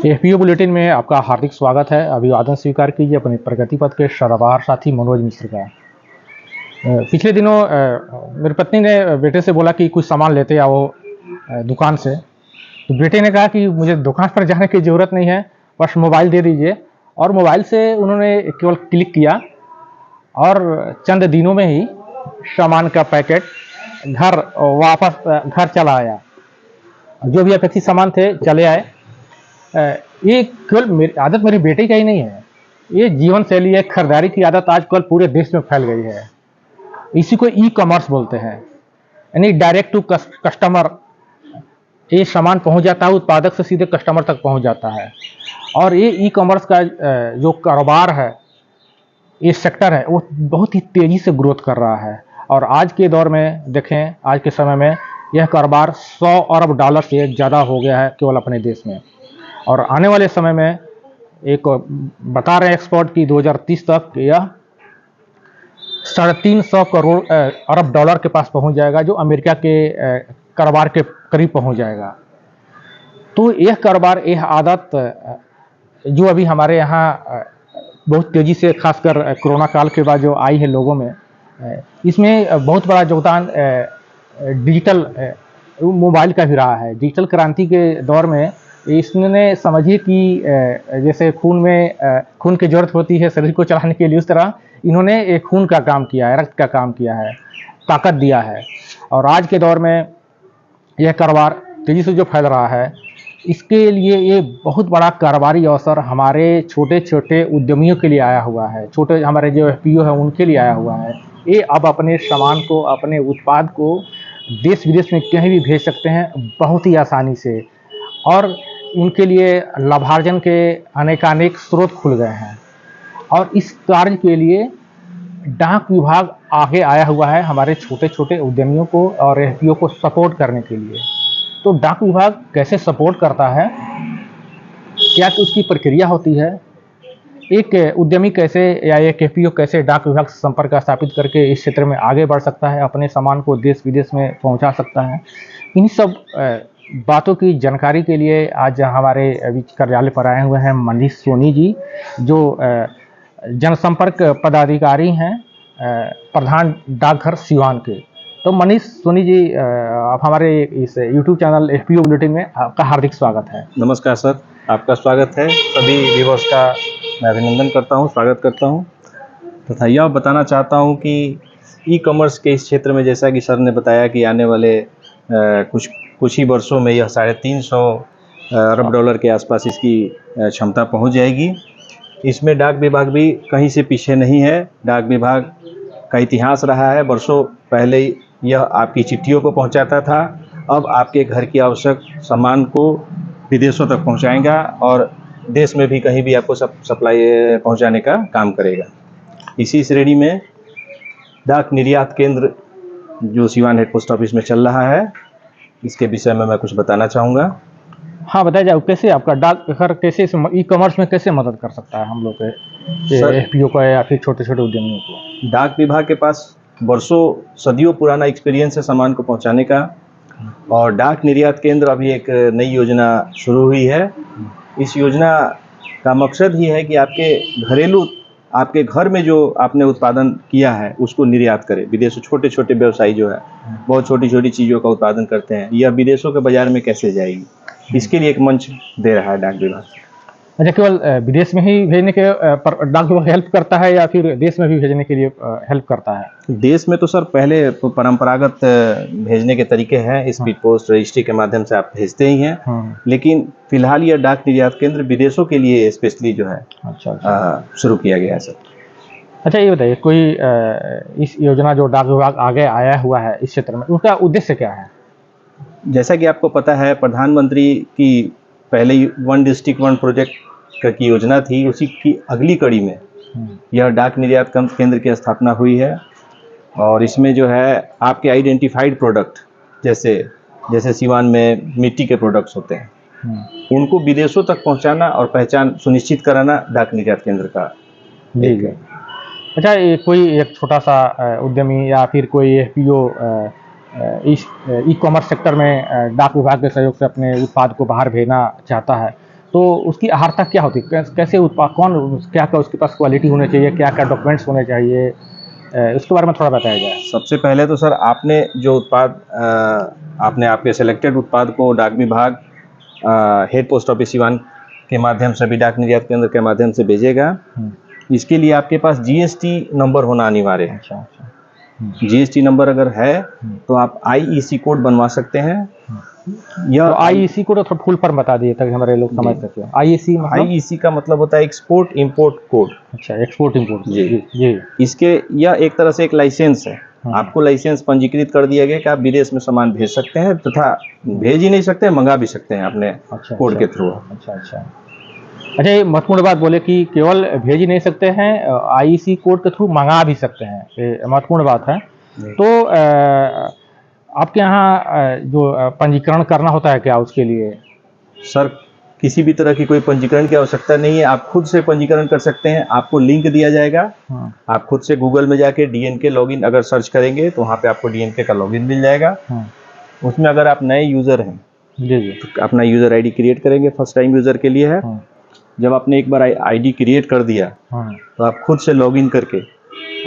FPO bulletin में आपका हार्दिक स्वागत है। अभिवादन स्वीकार कीजिए अपने प्रगति पथ के सदाबहार साथी मनोज मिश्र का। पिछले दिनों मेरी पत्नी ने बेटे से बोला कि कुछ सामान लेते आओ दुकान से। तो बेटे ने कहा कि मुझे दुकान पर जाने की ज़रूरत नहीं है, बस मोबाइल दे दीजिए। और मोबाइल से उन्होंने केवल क्लिक किया और चंद दिनों में ही सामान का पैकेट वापस घर चला आया। जो भी अपेक्षित सामान थे चले आए। ये केवल मेरी आदत मेरे बेटे का ही नहीं है, ये जीवन शैली है। खरीदारी की आदत आजकल पूरे देश में फैल गई है। इसी को ई कॉमर्स बोलते हैं, यानी डायरेक्ट टू कस्टमर। ये सामान पहुंच जाता है, उत्पादक से सीधे कस्टमर तक पहुंच जाता है। और ये ई कॉमर्स का जो कारोबार है, ये सेक्टर है, वो बहुत ही तेज़ी से ग्रोथ कर रहा है। और आज के दौर में देखें, आज के समय में यह कारोबार 100 अरब डॉलर से ज़्यादा हो गया है केवल अपने देश में। और आने वाले समय में एक बता रहे हैं एक्सपर्ट की 2030 तक यह 350 करोड़ अरब डॉलर के पास पहुंच जाएगा, जो अमेरिका के कारोबार के करीब पहुंच जाएगा। तो यह कारोबार, यह आदत जो अभी हमारे यहाँ बहुत तेज़ी से, खासकर कोरोना काल के बाद जो आई है लोगों में, इसमें बहुत बड़ा योगदान डिजिटल मोबाइल का भी रहा है। डिजिटल क्रांति के दौर में इसने समझिए कि जैसे खून की जरूरत होती है शरीर को चलाने के लिए, उस तरह इन्होंने एक खून का काम किया है, रक्त का काम किया है, ताकत दिया है। और आज के दौर में यह कारोबार तेज़ी से जो फैल रहा है, इसके लिए ये बहुत बड़ा कारोबारी अवसर हमारे छोटे छोटे उद्यमियों के लिए आया हुआ है। छोटे हमारे जो एफपीओ है उनके लिए आया हुआ है। ये अब अपने सामान को, अपने उत्पाद को देश विदेश में कहीं भी भेज सकते हैं बहुत ही आसानी से। और उनके लिए लाभार्जन के अनेकानेक स्रोत खुल गए हैं। और इस कार्य के लिए डाक विभाग आगे आया हुआ है हमारे छोटे छोटे उद्यमियों को और एफपीओ को सपोर्ट करने के लिए। तो डाक विभाग कैसे सपोर्ट करता है, क्या उसकी प्रक्रिया होती है, एक उद्यमी कैसे या एक एफपीओ कैसे डाक विभाग से संपर्क स्थापित करके इस क्षेत्र में आगे बढ़ सकता है, अपने सामान को देश विदेश में पहुंचा सकता है, इन सब बातों की जानकारी के लिए आज हमारे बीच कार्यालय पर आए हुए हैं मनीष सोनी जी, जो जनसंपर्क पदाधिकारी हैं प्रधान डाकघर सिवान के। तो मनीष सोनी जी, आप हमारे इस यूट्यूब चैनल एफपीओ बुलेटिन में आपका हार्दिक स्वागत है। नमस्कार सर, आपका स्वागत है। सभी व्यूअर्स का मैं अभिनंदन करता हूं, स्वागत करता हूं तथा यह बताना चाहता हूं कि ई कॉमर्स के इस क्षेत्र में, जैसा कि सर ने बताया कि आने वाले कुछ ही वर्षों में यह 350 अरब डॉलर के आसपास इसकी क्षमता पहुंच जाएगी। इसमें डाक विभाग भी कहीं से पीछे नहीं है। डाक विभाग का इतिहास रहा है। वर्षों पहले यह आपकी चिट्ठियों को पहुंचाता था, अब आपके घर की आवश्यक सामान को विदेशों तक पहुंचाएगा और देश में भी कहीं भी आपको सप्लाई पहुंचाने का काम करेगा। इसी श्रेणी में डाक निर्यात केंद्र जो सिवान हेड पोस्ट ऑफिस में चल रहा है, इसके विषय में मैं कुछ बताना चाहूँगा। हाँ, बताया जाए कैसे आपका डाकघर कैसे ई कॉमर्स में कैसे मदद कर सकता है हम लोग के एफपीओ का या फिर छोटे छोटे उद्यमियों को। डाक विभाग के पास वर्षों सदियों पुराना एक्सपीरियंस है सामान को पहुंचाने का। और डाक निर्यात केंद्र अभी एक नई योजना शुरू हुई है। इस योजना का मकसद ही है कि आपके घर में जो आपने उत्पादन किया है उसको निर्यात करें विदेशों। छोटे छोटे व्यवसायी जो है बहुत छोटी छोटी चीज़ों का उत्पादन करते हैं, यह विदेशों के बाजार में कैसे जाएगी, इसके लिए एक मंच दे रहा है डाक विभाग। अच्छा, केवल विदेश में ही भेजने के डाक विभाग हेल्प करता है या फिर देश में भी भेजने के लिए हेल्प करता है? देश में तो सर पहले परंपरागत भेजने के तरीके हैं, स्पीड पोस्ट रजिस्ट्री के माध्यम से आप भेजते ही हैं। लेकिन फिलहाल यह डाक निर्यात केंद्र विदेशों के लिए स्पेशली जो है शुरू किया गया है सर। अच्छा, ये बताइए, कोई इस योजना जो डाक विभाग आगे आया हुआ है इस क्षेत्र में, उसका उद्देश्य क्या है? जैसा कि आपको पता है, प्रधानमंत्री की पहले वन डिस्ट्रिक्ट वन प्रोजेक्ट की योजना थी, उसी की अगली कड़ी में यह डाक निर्यात केंद्र की स्थापना हुई है। और इसमें जो है आपके आइडेंटिफाइड प्रोडक्ट, जैसे सिवान में मिट्टी के प्रोडक्ट्स होते हैं, उनको विदेशों तक पहुंचाना और पहचान सुनिश्चित कराना डाक निर्यात केंद्र का एक है। अच्छा, कोई एक छोटा सा उद्यमी या फिर कोई एफपीओ इस ई कॉमर्स सेक्टर में डाक विभाग के सहयोग से अपने उत्पाद को बाहर भेजना चाहता है, तो उसकी अहर्ता क्या होती है, कैसे उत्पाद, कौन क्या क्या उसके पास क्वालिटी होनी चाहिए, क्या क्या डॉक्यूमेंट्स होने चाहिए, उसके बारे में थोड़ा बताया जाए। सबसे पहले तो सर आपने जो उत्पाद आपने आपके सिलेक्टेड उत्पाद को डाक विभाग हेड पोस्ट ऑफिस सिवान के माध्यम से भी डाक निर्यात केंद्र के माध्यम से भेजेगा। इसके लिए आपके पास जीएसटी नंबर होना अनिवार्य है। अच्छा अच्छा। जीएसटी नंबर अगर है तो आप आईईसी कोड बनवा सकते हैं। यह तो आईईसी को तो थोड़ा फुल फॉर्म बता दिए ताकि हमारे लोग समझ सके। आईईसी मतलब? आईईसी का मतलब होता है एक्सपोर्ट इंपोर्ट कोड। अच्छा, एक्सपोर्ट इंपोर्ट। जी जी। इसके यह एक तरह से एक लाइसेंस है। आपको लाइसेंस पंजीकृत कर दिया गया कि आप विदेश में सामान भेज सकते हैं तथा भेज ही नहीं सकते हैं, मंगा भी सकते हैं अपने कोड के थ्रू। अच्छा अच्छा। अच्छा, ये महत्वपूर्ण बात बोले कि केवल भेज ही नहीं सकते हैं, आईईसी कोड के थ्रू मंगा भी सकते हैं, ये महत्वपूर्ण बात है। तो आपके यहाँ जो पंजीकरण करना होता है क्या उसके लिए? सर किसी भी तरह की कोई पंजीकरण की आवश्यकता नहीं है, आप खुद से पंजीकरण कर सकते हैं। आपको लिंक दिया जाएगा, आप खुद से गूगल में जाके डीएनके लॉगिन अगर सर्च करेंगे तो वहाँ पे आपको डीएनके का लॉगिन मिल जाएगा। उसमें अगर आप नए यूज़र हैं जी तो अपना यूज़र आईडी क्रिएट करेंगे, फर्स्ट टाइम यूज़र के लिए है। जब आपने एक बार आईडी क्रिएट कर दिया तो आप खुद से लॉगिन करके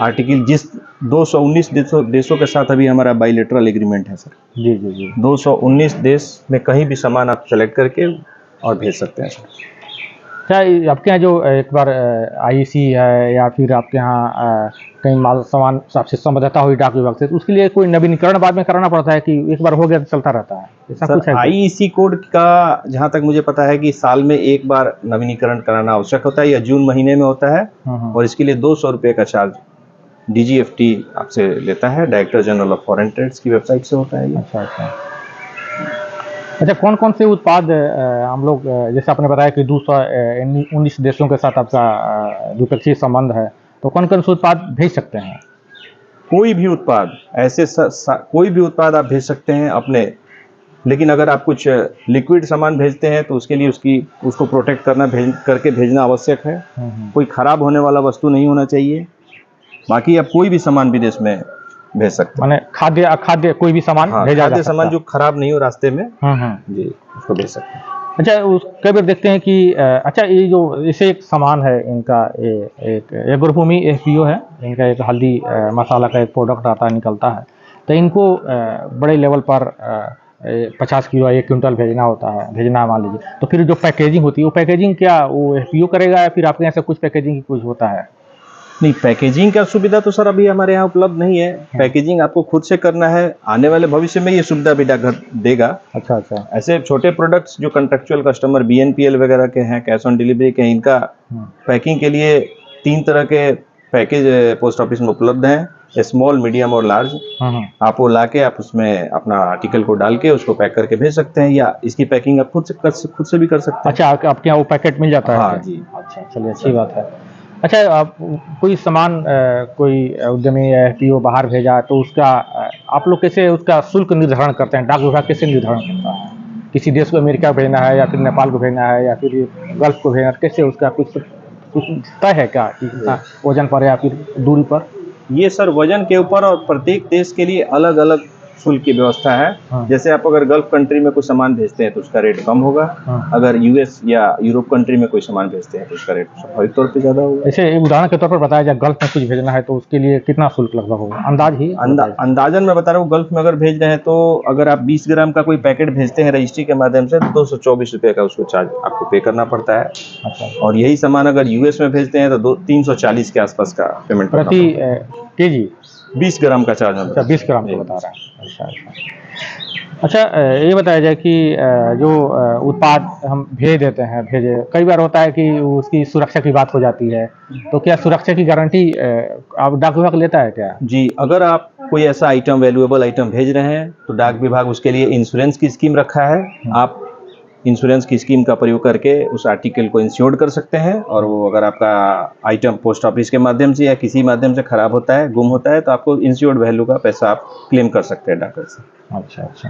आर्टिकल जिस 219 देशों के साथ अभी हमारा बाइलेटरल एग्रीमेंट है सर। जी जी जी। 219 देश में कहीं भी सामान आप सेलेक्ट करके और भेज सकते हैं सर। क्या आपके यहाँ जो एक बार आईईसी है या फिर आपके यहाँ कहीं माल सामान आपसे संबद्धता हुई डाक विभाग से, तो उसके लिए कोई नवीनीकरण बाद में कराना पड़ता है कि एक बार हो गया तो चलता रहता है, ऐसा कुछ है? आईईसी कोड का जहाँ तक मुझे पता है कि साल में एक बार नवीनीकरण कराना आवश्यक होता है, या जून महीने में होता है। और इसके लिए 200 रुपये का चार्ज डीजीएफटी आपसे लेता है, director general of foreign trades की वेबसाइट से होता है ये। अच्छा अच्छा। अच्छा, कौन कौन से उत्पाद हम लोग, जैसे आपने बताया कि 219 देशों के साथ आपका द्विपक्षीय संबंध है, तो कौन कौन से उत्पाद भेज सकते हैं? कोई भी उत्पाद ऐसे कोई भी उत्पाद आप भेज सकते हैं अपने, लेकिन अगर आप कुछ लिक्विड सामान भेजते हैं तो उसके लिए उसको प्रोटेक्ट करके भेजना आवश्यक है। कोई खराब होने वाला वस्तु नहीं होना चाहिए। बाकी आप कोई भी सामान विदेश में भेज सकते हैं, माने खाद्य अखाद्य कोई भी सामान भेजा जा सकता है। खाद्य सामान जो खराब नहीं हो रास्ते में, जी उसको भेज सकते हैं। अच्छा, कई बार देखते हैं कि अच्छा, ये जो इसे एक सामान है इनका, एक एग्रोभूमि एफपीओ है इनका, एक हल्दी मसाला का एक प्रोडक्ट आता है, निकलता है, तो इनको बड़े लेवल पर 50 किलो 1 क्विंटल भेजना मान लीजिए, तो फिर जो पैकेजिंग होती है वो पैकेजिंग क्या वो एफपीओ करेगा या फिर आपके यहाँ से कुछ पैकेजिंग कुछ होता है? नहीं, पैकेजिंग का सुविधा तो सर अभी हमारे यहाँ उपलब्ध नहीं है। पैकेजिंग आपको खुद से करना है। आने वाले भविष्य में ये सुविधा भी डाकघर देगा। अच्छा अच्छा। ऐसे छोटे प्रोडक्ट्स जो कंट्रेक्चुअल कस्टमर बीएनपीएल वगैरह के हैं, कैश ऑन डिलीवरी के, इनका पैकिंग के लिए 3 तरह के पैकेज पोस्ट ऑफिस में उपलब्ध हैं, स्मॉल, मीडियम और लार्ज। आप वो ला के आप उसमें अपना आर्टिकल को डाल के उसको पैक करके भेज सकते हैं, या इसकी पैकिंग आप खुद से भी कर सकते हैं। अच्छा, आपके यहाँ वो पैकेट मिल जाता है? हाँ जी। अच्छा, चलिए अच्छी बात है। अच्छा, आप कोई सामान कोई उद्यमी या एफपीओ बाहर भेजा तो उसका आप लोग कैसे उसका शुल्क निर्धारण करते हैं? डाक विभाग कैसे निर्धारण करता है? किसी देश को अमेरिका को भेजना है या फिर नेपाल को भेजना है या फिर गल्फ को भेजना है, कैसे उसका कुछ तय है क्या कि कितना वजन पर या फिर दूरी पर? ये सर वजन के ऊपर और प्रत्येक देश के लिए अलग अलग शुल्क की व्यवस्था है। जैसे आप अगर गल्फ कंट्री में कोई सामान भेजते हैं तो उसका रेट कम होगा। अगर यूएस या यूरोप कंट्री में कोई सामान भेजते हैं तो उसका रेट स्वाभाविक तौर पे ज़्यादा होगा। ऐसे उदाहरण के तौर पर बताया जाए, गल्फ में कुछ भेजना है तो उसके लिए कितना शुल्क लगभग होगा, अंदाजन मैं बता रहा हूँ। गल्फ में अगर भेज रहे हैं तो अगर आप 20 ग्राम का कोई पैकेट भेजते हैं रजिस्ट्री के माध्यम से तो 224 रुपये का उसको चार्ज आपको पे करना पड़ता है। अच्छा। और यही सामान अगर यूएस में भेजते हैं तो 340 के आसपास का पेमेंट प्रति केजी 20 ग्राम का चार्ज। अच्छा, 20 ग्राम का बता रहा है। अच्छा अच्छा। अच्छा, ये बताया जाए कि जो उत्पाद हम भेज देते हैं, कई बार होता है कि उसकी सुरक्षा की बात हो जाती है, तो क्या सुरक्षा की गारंटी आप डाक विभाग लेता है क्या? जी, अगर आप कोई ऐसा आइटम, वैल्यूएबल आइटम भेज रहे हैं तो डाक विभाग उसके लिए इंश्योरेंस की स्कीम रखा है। आप इंश्योरेंस की स्कीम का प्रयोग करके उस आर्टिकल को इंश्योर्ड कर सकते हैं, और वो अगर आपका आइटम पोस्ट ऑफिस के माध्यम से या किसी माध्यम से खराब होता है, गुम होता है, तो आपको इंश्योर्ड वैल्यू का पैसा आप क्लेम कर सकते हैं डाकघर से। अच्छा अच्छा।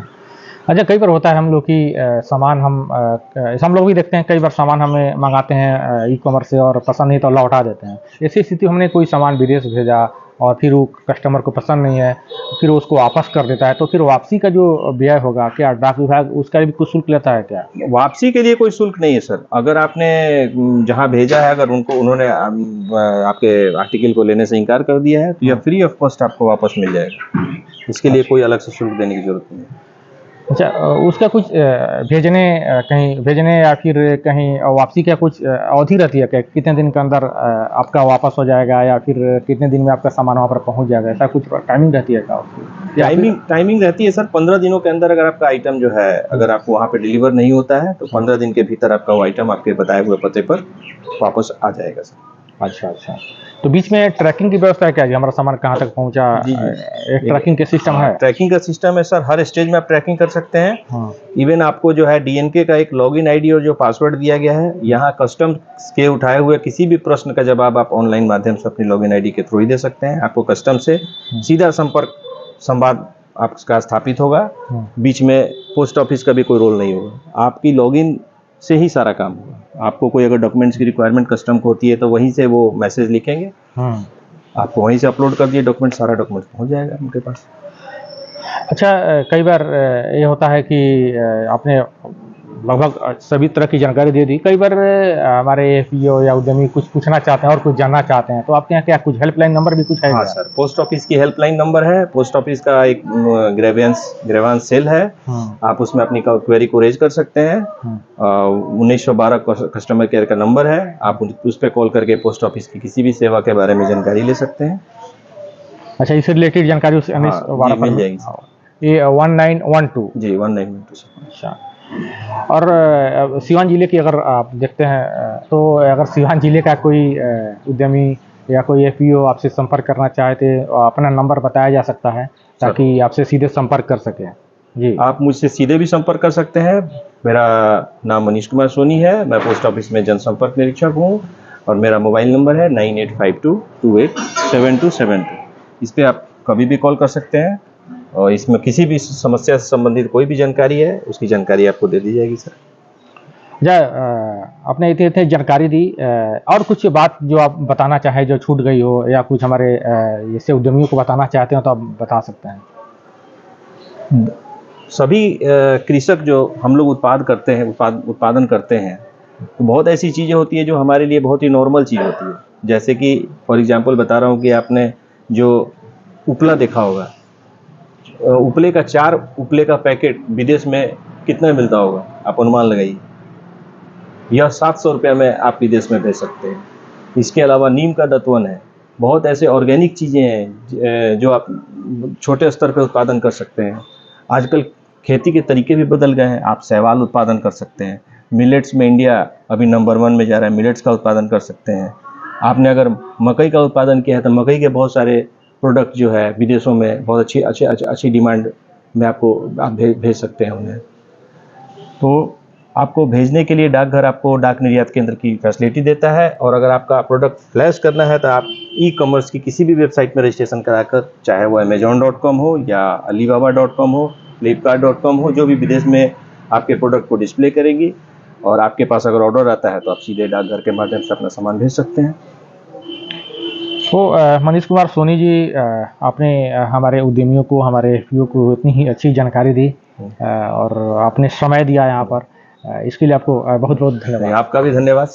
अच्छा, कई बार होता है हम लोग की सामान हम लोग भी देखते हैं, कई बार सामान हमें मंगाते हैं ई कॉमर्स से और पसंद नहीं तो लौटा देते हैं। ऐसी स्थिति हमने कोई सामान विदेश भेजा और फिर वो कस्टमर को पसंद नहीं है, फिर वो उसको वापस कर देता है, तो फिर वापसी का जो व्यय होगा, क्या डाक विभाग उसका भी कुछ शुल्क लेता है क्या? वापसी के लिए कोई शुल्क नहीं है सर। अगर आपने जहां भेजा है, अगर उन्होंने आपके आर्टिकल को लेने से इनकार कर दिया है, तो यह फ्री ऑफ कॉस्ट आपको वापस मिल जाएगा। इसके लिए कोई अलग से शुल्क देने की जरूरत नहीं है। अच्छा, उसका कुछ भेजने कहीं भेजने या फिर कहीं वापसी का कुछ अवधि रहती है क्या? कितने दिन के अंदर आपका वापस हो जाएगा, या फिर कितने दिन में आपका सामान वहाँ पर पहुँच जाएगा, ऐसा कुछ टाइमिंग रहती है क्या उसकी? टाइमिंग रहती है सर। 15 दिनों के अंदर अगर आपका आइटम जो है, अगर आपको वहाँ पे डिलीवर नहीं होता है, तो 15 दिन के भीतर आपका वो आइटम आपके बताए हुए पते पर वापस आ जाएगा सर। अच्छा अच्छा, तो बीच में ट्रैकिंग की व्यवस्था है क्या जी? हमारा सामान कहाँ तक पहुँचा? जी जी, एक ट्रैकिंग के सिस्टम है? ट्रैकिंग का सिस्टम है सर। हर स्टेज में आप ट्रैकिंग कर सकते हैं। हाँ। इवन आपको जो है डीएनके का एक लॉगिन आईडी और जो पासवर्ड दिया गया है, यहाँ कस्टम के उठाए हुए किसी भी प्रश्न का जवाब आप ऑनलाइन माध्यम से अपनी लॉगिन आईडी के थ्रू ही दे सकते हैं। आपको कस्टम से सीधा संवाद आपका स्थापित होगा। बीच में पोस्ट ऑफिस का भी कोई रोल नहीं होगा। आपकी लॉगिन से ही सारा काम होगा। आपको कोई अगर डॉक्यूमेंट्स की रिक्वायरमेंट कस्टम को होती है, तो वहीं से वो मैसेज लिखेंगे, आपको वहीं से अपलोड कर दिए डॉक्यूमेंट, सारा डॉक्यूमेंट पहुंच जाएगा उनके पास। अच्छा, कई बार ये होता है कि आपने लगभग सभी तरह की जानकारी दे दी। कई बार हमारे एफपीओ या उद्यमी कुछ पूछना चाहते हैं और कुछ जानना चाहते हैं, तो आपके यहाँ क्या कुछ हेल्पलाइन नंबर भी कुछ है? हाँ सर, पोस्ट ऑफिस की हेल्पलाइन नंबर है। पोस्ट ऑफिस का एक ग्रेवेंस सेल है। आप उसमें अपनी क्वेरी को रेज कर सकते हैं। 1912 कस्टमर केयर का नंबर है। आप उस पर कॉल करके पोस्ट ऑफिस की किसी भी सेवा के बारे में जानकारी ले सकते हैं। अच्छा, इससे रिलेटेड जानकारी उस 1912 पर मिल जाएगी। ये 1912 जी 1912। अच्छा, और सिवान जिले की अगर आप देखते हैं, तो अगर सिवान जिले का कोई उद्यमी या कोई एफपीओ आपसे संपर्क करना चाहे तो अपना नंबर बताया जा सकता है, ताकि आपसे सीधे संपर्क कर सके? जी, आप मुझसे सीधे भी संपर्क कर सकते हैं। मेरा नाम मनीष कुमार सोनी है। मैं पोस्ट ऑफिस में जनसंपर्क निरीक्षक हूँ, और मेरा मोबाइल नंबर है 9852287272। इस पर आप कभी भी कॉल कर सकते हैं, और इसमें किसी भी समस्या से संबंधित कोई भी जानकारी है, उसकी जानकारी आपको दे दी जाएगी सर। आपने इतनी जानकारी दी, और कुछ बात जो आप बताना चाहें जो छूट गई हो, या कुछ हमारे ऐसे उद्यमियों को बताना चाहते हो, तो आप बता सकते हैं। सभी कृषक जो हम लोग उत्पादन करते हैं, तो बहुत ऐसी चीज़ें होती है जो हमारे लिए बहुत ही नॉर्मल चीज़ होती है। जैसे कि फॉर एग्जांपल बता रहा हूँ कि आपने जो उपला देखा होगा, उपले का 4 उपले का पैकेट विदेश में कितना मिलता होगा, आप अनुमान लगाइए। यह 700 रुपये में आप विदेश में भेज सकते हैं। इसके अलावा नीम का दतवन है। बहुत ऐसे ऑर्गेनिक चीज़ें हैं जो आप छोटे स्तर पर उत्पादन कर सकते हैं। आजकल खेती के तरीके भी बदल गए हैं। आप शैवाल उत्पादन कर सकते हैं। मिलेट्स में इंडिया अभी नंबर 1 में जा रहा है। मिलेट्स का उत्पादन कर सकते हैं। आपने अगर मकई का उत्पादन किया है, तो मकई के बहुत सारे प्रोडक्ट जो है विदेशों में बहुत अच्छी डिमांड में आप भेज सकते हैं उन्हें। तो आपको भेजने के लिए डाकघर आपको डाक निर्यात केंद्र की फैसिलिटी देता है। और अगर आपका प्रोडक्ट फ्लैश करना है, तो आप ई-कॉमर्स की किसी भी वेबसाइट में रजिस्ट्रेशन कराकर, चाहे वो amazon.com हो या alibaba.com हो, flipkart.com हो, जो भी विदेश में आपके प्रोडक्ट को डिस्प्ले करेंगी, और आपके पास अगर ऑर्डर आता है, तो आप सीधे डाकघर के माध्यम से अपना सामान भेज सकते हैं। तो मनीष कुमार सोनी जी, आपने हमारे उद्यमियों को, हमारे एफपीओ को इतनी ही अच्छी जानकारी दी, और आपने समय दिया यहाँ पर, इसके लिए आपको बहुत बहुत धन्यवाद। आपका भी धन्यवाद।